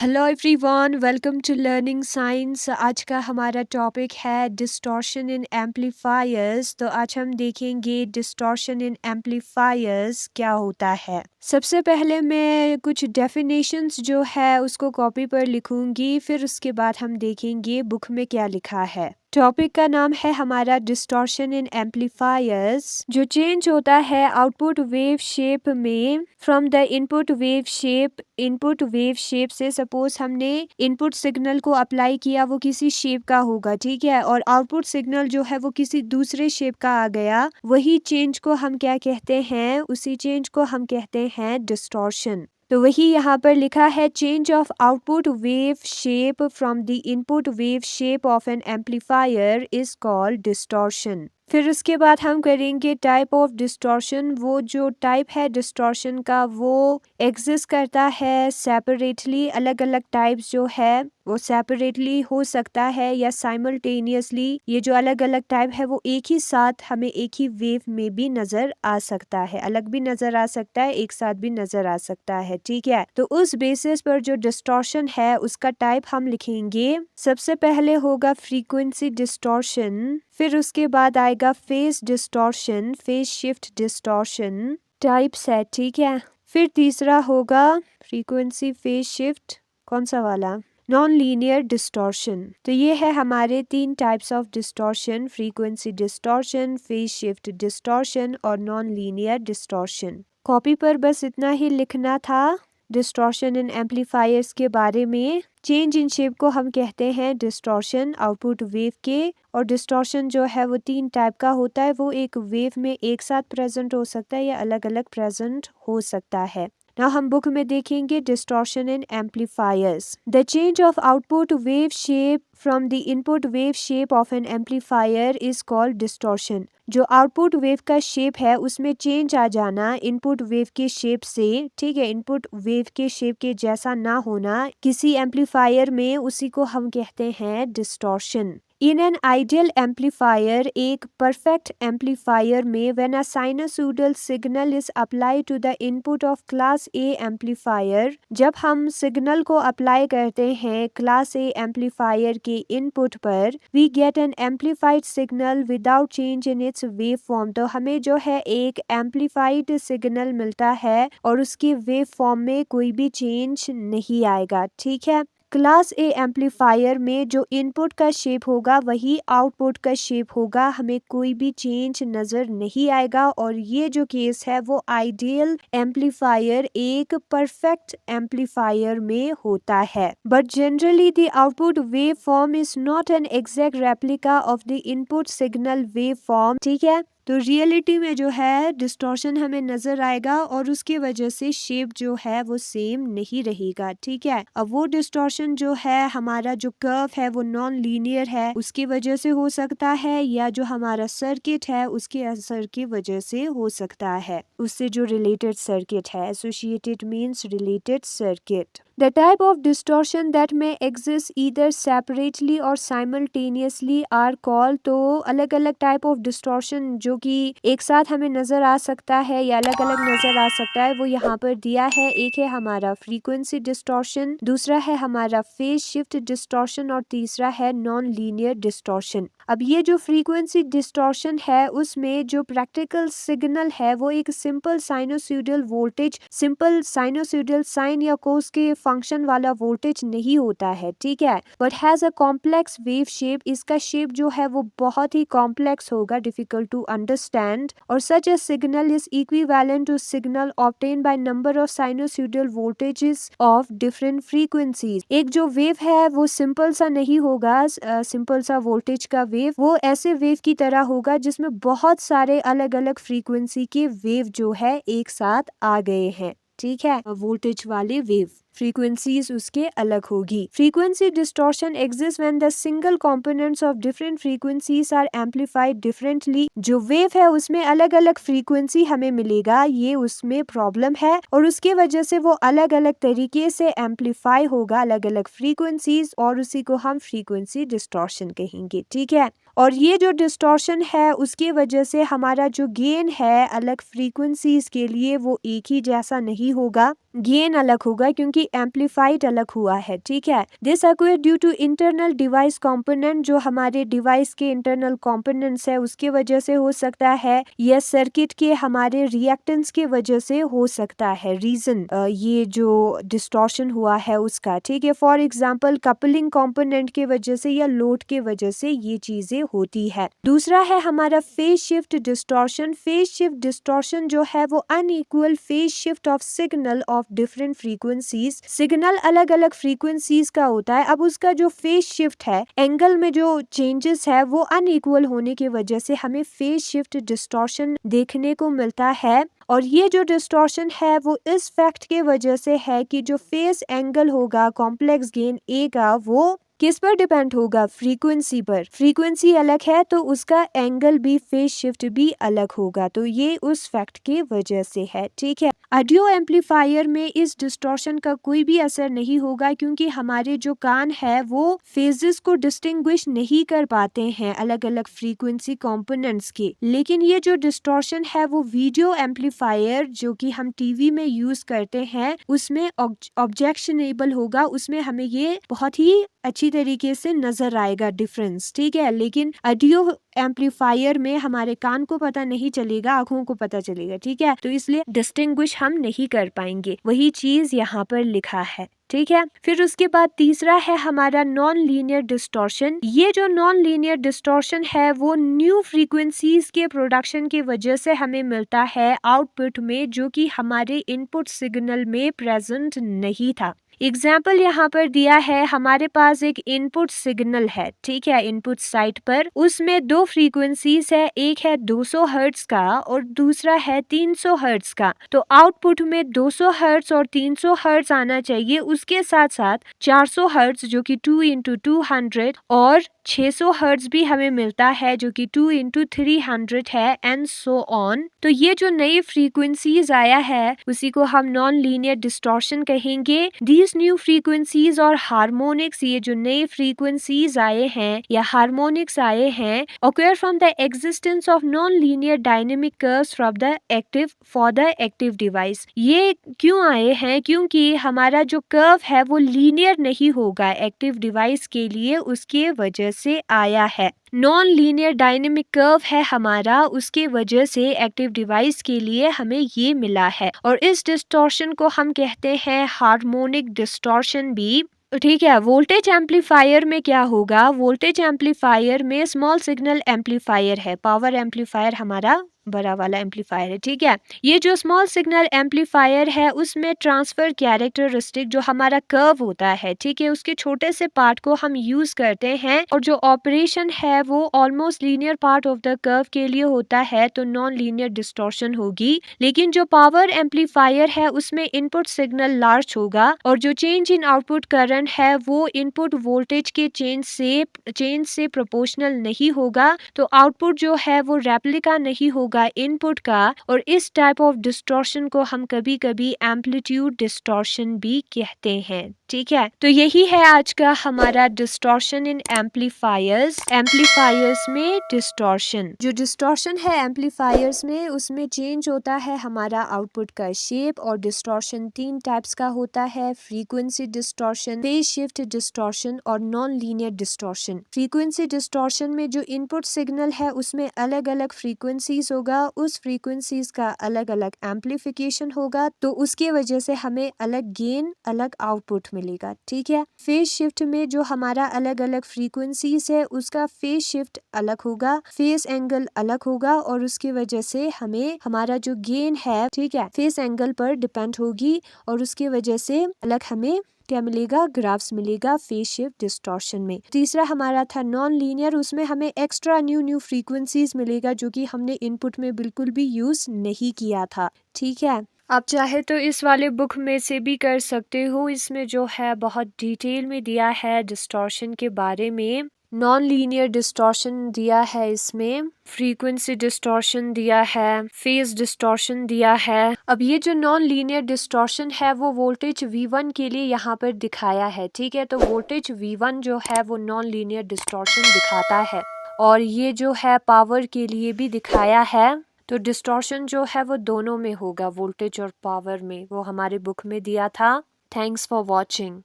Hello everyone, welcome to learning science. आज का हमारा टॉपिक है डिस्टॉर्शन इन एम्पलीफायर्स। तो आज हम देखेंगे डिस्टॉर्शन इन एम्पलीफायर्स क्या होता है। सबसे पहले मैं कुछ डेफिनेशंस जो है उसको कॉपी पर लिखूंगी, फिर उसके बाद हम देखेंगे बुक में क्या लिखा है। टॉपिक का नाम है हमारा डिस्टॉर्शन इन एम्पलीफायर्स। जो चेंज होता है आउटपुट वेव शेप में from the input wave shape से, सपोज हमने इनपुट सिग्नल को अप्लाई किया, वो किसी शेप का होगा, ठीक है, और आउटपुट सिग्नल जो है वो किसी दूसरे शेप का आ गया, वही चेंज को हम क्या कहते हैं, उसी चेंज को हम कहते हैं डिस्टॉर्शन। तो वही यहाँ पर लिखा है, change of output wave shape from the input wave shape of N amplifier is called distortion. फिर उसके बाद हम करेंगे टाइप ऑफ डिस्टॉर्शन। वो जो टाइप है डिस्टॉर्शन का वो एग्जिस्ट करता है सेपरेटली, अलग अलग टाइप्स जो है वो सेपरेटली हो सकता है या साइमल्टेनियसली। ये जो अलग अलग टाइप है वो एक ही साथ हमें एक ही वेव में भी नजर आ सकता है, अलग भी नजर आ सकता है, एक साथ भी नजर आ सकता है, ठीक है। तो उस बेसिस पर जो डिस्टॉर्शन है उसका टाइप हम लिखेंगे। सबसे पहले होगा फ्रीक्वेंसी डिस्टॉर्शन, फिर उसके बाद आएगा phase distortion, phase shift distortion types है, ठीक है। फिर तीसरा होगा फ्रीक्वेंसी फेज शिफ्ट, कौन सा वाला, नॉन लीनियर डिस्टॉर्शन। तो ये है हमारे 3 types of distortion, frequency distortion, phase shift distortion और नॉन लीनियर डिस्टॉर्शन। कॉपी पर बस इतना ही लिखना था डिस्टॉर्शन इन एम्पलीफायर्स के बारे में। चेंज इन शेप को हम कहते हैं डिस्टॉर्शन आउटपुट वेव के, और डिस्टॉर्शन जो है वो 3 टाइप का होता है, वो एक वेव में एक साथ प्रेजेंट हो सकता है या अलग अलग प्रेजेंट हो सकता है। ना हम बुक में देखेंगे distortion in amplifiers. The change of output wave shape from the input wave shape of N amplifier is called distortion. जो आउटपुट वेव का शेप है उसमें चेंज आ जाना इनपुट वेव के शेप से, ठीक है, इनपुट वेव के शेप के जैसा ना होना किसी एम्पलीफायर में, उसी को हम कहते हैं distortion. In an ideal amplifier, एक परफेक्ट एम्पलीफायर में, when a sinusoidal signal is apply to the input of class A amplifier, जब हम सिग्नल को अप्लाई करते हैं क्लास ए एम्पलीफायर के इनपुट पर, we get an amplified signal without change in its wave form. तो हमें जो है एक एम्पलीफाइड सिग्नल मिलता है और उसकी वेव फॉर्म में कोई भी चेंज नहीं आएगा, ठीक है। क्लास ए एम्पलीफायर में जो इनपुट का शेप होगा वही आउटपुट का शेप होगा, हमें कोई भी चेंज नजर नहीं आएगा। और ये जो केस है वो आइडियल एम्पलीफायर, एक परफेक्ट एम्पलीफायर में होता है। But generally the output wave form is not an exact replica of the input signal wave form, ठीक है। तो रियलिटी में जो है डिस्टॉर्शन हमें नजर आएगा और उसकी वजह से शेप जो है वो सेम नहीं रहेगा, ठीक है। अब वो डिस्टॉर्शन जो है, हमारा जो कर्व है वो नॉन लीनियर है, उसकी वजह से हो सकता है, या जो हमारा सर्किट है उसके असर की वजह से हो सकता है, उससे जो रिलेटेड सर्किट है, associated means related circuit. The type of distortion that may exist either separately or simultaneously are called, तो अलग अलग टाइप ऑफ डिस्टॉर्शन जो कि एक साथ हमें नजर आ सकता है या अलग अलग नजर आ सकता है वो यहाँ पर दिया है। एक है हमारा फ्रीक्वेंसी डिस्टॉर्शन, दूसरा है हमारा फेज शिफ्ट डिस्टॉर्शन और तीसरा है नॉन लीनियर डिस्टॉर्शन। अब ये जो फ्रीक्वेंसी डिस्टॉर्शन है उसमें जो प्रैक्टिकल सिग्नल है वो एक simple sinusoidal voltage, simple sinusoidal sine या कोस के फंक्शन वाला वोल्टेज नहीं होता है, ठीक है, but has a complex wave shape. इसका शेप जो है वो बहुत ही कॉम्प्लेक्स होगा, डिफिकल्ट टू अंडरस्टैंड, और such a signal is equivalent to signal obtain by number of sinusoidal voltages of different frequencies. एक जो वेव है वो सिंपल सा नहीं होगा, सिंपल सा वोल्टेज का वेव, वो ऐसे वेव की तरह होगा जिसमें बहुत सारे अलग अलग फ्रीक्वेंसी के वेव जो है एक साथ आ गए हैं, ठीक है। वोल्टेज वाले वेव फ्रीक्वेंसीज उसके अलग होगी। Frequency distortion exist when the single components of different frequencies are amplified differently. जो वेव है उसमें अलग अलग फ्रीक्वेंसी हमें मिलेगा, ये उसमें प्रॉब्लम है, और उसकी वजह से वो अलग अलग तरीके से एम्पलीफाई होगा, अलग अलग फ्रीक्वेंसीज, और उसी को हम फ्रीक्वेंसी डिस्टॉर्शन कहेंगे, ठीक है। और ये जो डिस्टॉर्शन है उसकी वजह से हमारा जो गेन है अलग फ्रीक्वेंसीज के लिए वो एक ही जैसा नहीं होगा, गेन अलग होगा, क्योंकि कि एम्पलीफाइड अलग हुआ है, ठीक है। This acquire due to internal device component, जो हमारे डिवाइस के इंटरनल कंपोनेंट्स है उसके वजह से हो सकता है, या सर्किट के हमारे रिएक्टेंस के वजह से हो सकता है। रीजन ये जो डिस्टॉर्शन हुआ है उसका, ठीक है। फॉर एग्जाम्पल कपलिंग कंपोनेंट के वजह से या लोड के वजह से ये चीजें होती है। दूसरा है हमारा phase shift distortion. Phase shift distortion जो है वो unequal phase shift of signal of different frequencies. Signal अलग अलग फ्रीक्वेंसीज का होता है, अब उसका जो फेज शिफ्ट है, एंगल में जो चेंजेस है वो अनइक्वल होने की वजह से हमें फेज शिफ्ट डिस्टॉर्शन देखने को मिलता है। और ये जो डिस्टॉर्शन है वो इस फैक्ट के वजह से है कि जो फेस एंगल होगा कॉम्प्लेक्स गेन ए का, वो किस पर डिपेंड होगा, फ्रीक्वेंसी पर। फ्रीक्वेंसी अलग है तो उसका एंगल भी, फेज शिफ्ट भी अलग होगा, तो ये उस फैक्ट के वजह से है, ठीक है। ऑडियो एम्पलीफायर में इस डिस्टॉर्शन का कोई भी असर नहीं होगा, क्योंकि हमारे जो कान है वो फेजेस को डिस्टिंग्विश नहीं कर पाते हैं अलग अलग फ्रीक्वेंसी कंपोनेंट्स के। लेकिन ये जो डिस्टॉर्शन है वो वीडियो एम्पलीफायर जो कि हम टीवी में यूज करते हैं उसमें ऑब्जेक्शनेबल होगा, उसमें हमें ये बहुत ही अच्छी तरीके से नजर आएगा डिफरेंस, ठीक है। लेकिन ऑडियो एम्पलीफायर में हमारे कान को पता नहीं चलेगा, आंखों को पता चलेगा, ठीक है। तो इसलिए डिस्टिंग्विश हम नहीं कर पाएंगे, वही चीज यहाँ पर लिखा है, ठीक है। फिर उसके बाद तीसरा है हमारा नॉन लीनियर डिस्टॉर्शन। ये जो नॉन लीनियर डिस्टॉर्शन है वो न्यू फ्रीक्वेंसीज के प्रोडक्शन की वजह से हमें मिलता है आउटपुट में, जो कि हमारे इनपुट सिग्नल में प्रेजेंट नहीं था। एग्जाम्पल यहाँ पर दिया है, हमारे पास एक इनपुट सिग्नल है, ठीक है। इनपुट साइड पर उसमें दो फ्रीक्वेंसीज है, एक है 200 हर्ट्ज का और दूसरा है 300 हर्ट्ज का। तो आउटपुट में 200 हर्ट्ज और 300 हर्ट्ज आना चाहिए, उसके साथ साथ 400 हर्ट्ज जो कि 2 इंटू 200 और 600 हर्ट्ज भी हमें मिलता है जो कि 2 इंटू 300 है, एंड सो ऑन। तो ये जो नई फ्रीक्वेंसीज आया है उसी को हम नॉन लीनियर डिस्टॉर्शन कहेंगे। दीज न्यू फ्रीक्वेंसीज और हार्मोनिक्स, ये जो नए फ्रीक्वेंसीज आए हैं या हार्मोनिक्स आए हैं, occur from the existence of non-linear dynamic curves from the active for the active device। ये क्यों आए हैं, क्योंकि हमारा जो कर्व है वो लीनियर नहीं होगा एक्टिव डिवाइस के लिए, उसके वजह से आया है। नॉन लीनियर डायनेमिक कर्व है हमारा, उसके वजह से एक्टिव डिवाइस के लिए हमें ये मिला है। और इस डिस्टॉर्शन को हम कहते हैं हार्मोनिक डिस्टॉर्शन भी, ठीक है। वोल्टेज एम्पलीफायर में क्या होगा, वोल्टेज एम्पलीफायर में स्मॉल सिग्नल एम्पलीफायर है, पावर एम्पलीफायर हमारा बड़ा वाला एम्पलीफायर है, ठीक है। ये जो स्मॉल सिग्नल एम्पलीफायर है उसमें ट्रांसफर कैरेक्टरिस्टिक जो हमारा कर्व होता है, ठीक है, उसके छोटे से पार्ट को हम यूज करते हैं, और जो ऑपरेशन है वो almost linear part of the curve के लिए होता है, तो नॉन लीनियर डिस्टॉर्शन होगी। लेकिन जो पावर एम्पलीफायर है उसमें इनपुट सिग्नल लार्ज होगा और जो चेंज इन आउटपुट करंट है वो इनपुट वोल्टेज के चेंज से प्रोपोर्शनल नहीं होगा, तो आउटपुट जो है वो रेप्लिका नहीं होगा इनपुट का। और इस टाइप ऑफ डिस्टॉर्शन को हम कभी कभी एम्पलीट्यूड डिस्टॉर्शन भी कहते हैं, ठीक है। तो यही है आज का हमारा डिस्टॉर्शन इन एम्पलीफायर्स में डिस्टॉर्शन। जो डिस्टॉर्शन है एम्पलीफायर्स में उसमें चेंज होता है हमारा आउटपुट का शेप, और डिस्टॉर्शन 3 टाइप्स का होता है, frequency distortion, phase shift distortion और non linear distortion. Frequency distortion में जो इनपुट सिग्नल है उसमें अलग अलग फ्रीक्वेंसीज होगा, उस फ्रीक्वेंसीज का अलग अलग एम्पलीफिकेशन होगा, तो उसके वजह से हमें अलग गेन अलग आउटपुट मिलेगा, ठीक है। फेज शिफ्ट में जो हमारा अलग अलग फ्रीक्वेंसीज है उसका फेज शिफ्ट अलग होगा, फेज एंगल अलग होगा, और उसकी वजह से हमें हमारा जो गेन है, ठीक है, फेज एंगल पर डिपेंड होगी, और उसकी वजह से अलग हमें क्या मिलेगा, ग्राफ्स मिलेगा फेज शिफ्ट डिस्टॉर्शन में। तीसरा हमारा था नॉन लीनियर, उसमें हमें एक्स्ट्रा न्यू फ्रीक्वेंसीज मिलेगा जो कि हमने इनपुट में बिल्कुल भी यूज नहीं किया था, ठीक है। आप चाहे तो इस वाले बुक में से भी कर सकते हो, इसमें जो है बहुत डिटेल में दिया है डिस्टॉर्शन के बारे में। नॉन लीनियर डिस्टॉर्शन दिया है, इसमें फ्रीक्वेंसी डिस्टॉर्शन दिया है, फेज डिस्टॉर्शन दिया है। अब ये जो नॉन लीनियर डिस्टॉर्शन है वो वोल्टेज V1 के लिए यहाँ पर दिखाया है, ठीक है। तो वोल्टेज V1 जो है वो नॉन लीनियर डिस्टॉर्शन दिखाता है, और ये जो है पावर के लिए भी दिखाया है। तो डिस्टॉर्शन जो है वो दोनों में होगा, वोल्टेज और पावर में, वो हमारे बुक में दिया था। Thanks for watching.